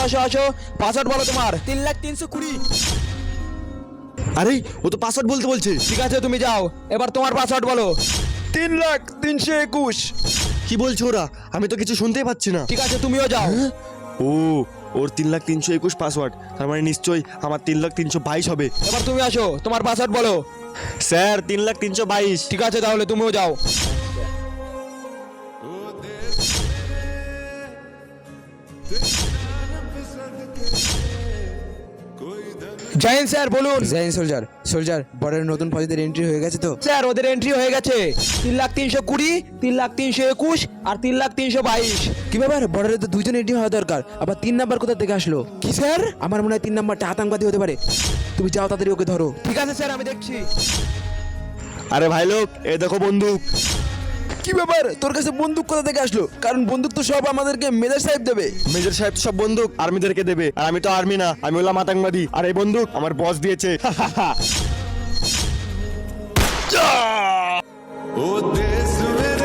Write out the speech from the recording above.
আসো আসো, পাসওয়ার্ড বলো তোমার। 3,03,20,000। আরে ও তো পাসওয়ার্ড বলতে বলছে। ঠিক আছে তুমি যাও, এবার তোমার পাসওয়ার্ড বলো। 3,03,21। কি বলছো ওরা? আমি তো কিছু শুনতেই পাচ্ছি না। ঠিক আছে তুমিও যাও। ও, ওর 3,03,21 পাসওয়ার্ড, তার মানে নিশ্চয়ই আমার 3,03,22 হবে। এবার তুমি আসো, তোমার পাসওয়ার্ড বলো। স্যার 3,03,22। ঠিক আছে তাহলে তুমিও যাও। জয় হিন্দ স্যার, বলুন। জয় হিন্দ সোলজার। সোলজার, বর্ডারের নতুন ফৌজিদের এন্ট্রি হয়ে গেছে তো? স্যার ওদের এন্ট্রি হয়ে গেছে 3,03,20, 3,03,21 আর 3,03,22। কি ব্যাপার, বর্ডারে তো দুইজন এন্ট্রি হওয়া দরকার, আবার 3 নাম্বার কোথা থেকে আসলো? কি স্যার? আমার মনে হয় 3 নাম্বারটা আতঙ্কবাদী হতে পারে। তুমি যাও তাড়াতাড়ি ওকে ধরো। ঠিক আছে স্যার, আমি দেখছি। আরে ভাই লোক, এই দেখো বন্দুক। কি ব্যাপার, তোর কাছে বন্দুক কোথা থেকে আসলো? কারণ বন্দুক তো সব আমাদেরকে মেজর সাহেব দেবে। মেজর সাহেব তো সব বন্দুক আর্মিদেরকে দেবে, আর আমি তো আর্মি না, আমি হলাম আতঙ্কবাদী। আর এই বন্দুক আমার বস দিয়েছে। ओ